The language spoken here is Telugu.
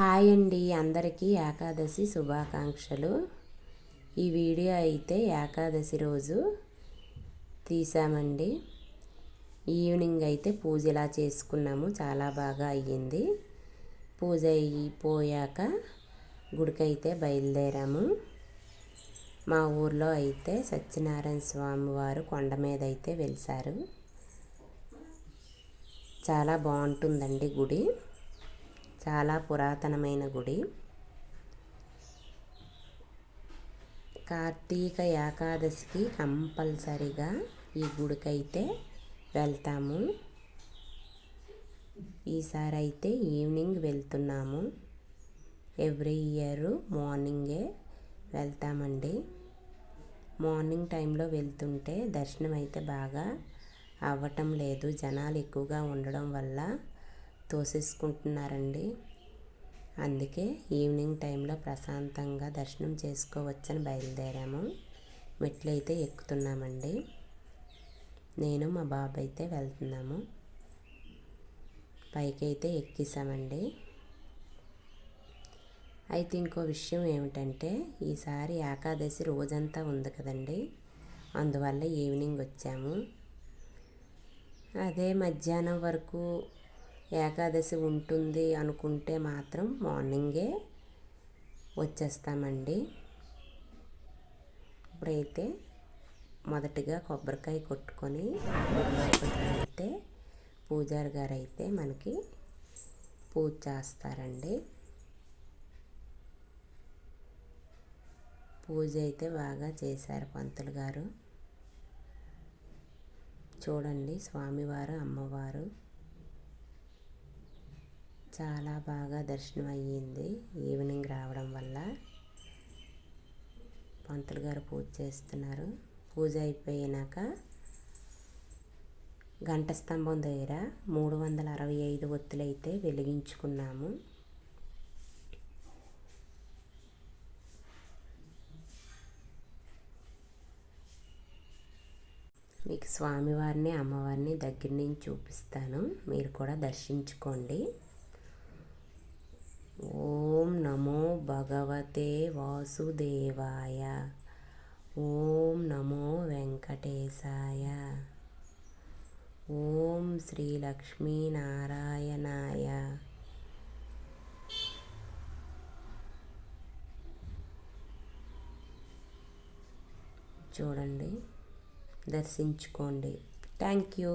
హాయ్ అండి, అందరికీ ఏకాదశి శుభాకాంక్షలు. ఈ వీడియో అయితే ఏకాదశి రోజు తీసామండి. ఈవినింగ్ అయితే పూజ ఇలా చేసుకున్నాము, చాలా బాగా అయ్యింది. పూజ అయిపోయాక గుడికైతే బయలుదేరాము. మా ఊర్లో అయితే సత్యనారాయణ స్వామి వారు కొండ మీద అయితే వెలిసారు. చాలా బాగుంటుందండి గుడి, చాలా పురాతనమైన గుడి. కార్తీక ఏకాదశికి కంపల్సరిగా ఈ గుడికైతే వెళ్తాము. ఈసారి అయితే ఈవినింగ్ వెళ్తున్నాము. ఎవ్రీ ఇయర్ మార్నింగే వెళ్తామండి. మార్నింగ్ టైంలో వెళ్తుంటే దర్శనం అయితే బాగా అవ్వటం లేదు, జనాలు ఎక్కువగా ఉండడం వల్ల తోసేసుకుంటున్నారండి. అందుకే ఈవినింగ్ టైంలో ప్రశాంతంగా దర్శనం చేసుకోవచ్చని బయలుదేరాము. మెట్లు అయితే ఎక్కుతున్నామండి. నేను మా బాబు అయితే వెళ్తున్నాము. పైకి అయితే ఎక్కేసామండి. అయితే ఇంకో విషయం ఏమిటంటే, ఈసారి ఏకాదశి రోజంతా ఉంది కదండి, అందువల్ల ఈవినింగ్ వచ్చాము. అదే మధ్యాహ్నం వరకు ఏకాదశి ఉంటుంది అనుకుంటే మాత్రం మార్నింగే వచ్చేస్తామండి. ఇప్పుడైతే మొదటిగా కొబ్బరికాయ కొట్టుకొని అయితే పూజారి గారు అయితే మనకి పూజ చేస్తారండి. పూజ అయితే బాగా చేశారు పంతులు గారు. చూడండి, స్వామివారు అమ్మవారు చాలా బాగా దర్శనం అయ్యింది. ఈవినింగ్ రావడం వల్ల పంతులు గారు పూజ చేస్తున్నారు. పూజ అయిపోయినాక గంట స్తంభం దగ్గర 365 ఒత్తులు అయితే వెలిగించుకున్నాము. మీకు స్వామివారిని అమ్మవారిని దగ్గర నుంచి చూపిస్తాను, మీరు కూడా దర్శించుకోండి. ఓం నమో భగవతే వాసుదేవాయ. ఓం నమో వెంకటేశాయ. ఓం శ్రీ లక్ష్మీనారాయణాయ. చూడండి, దర్శించుకోండి. Thank you.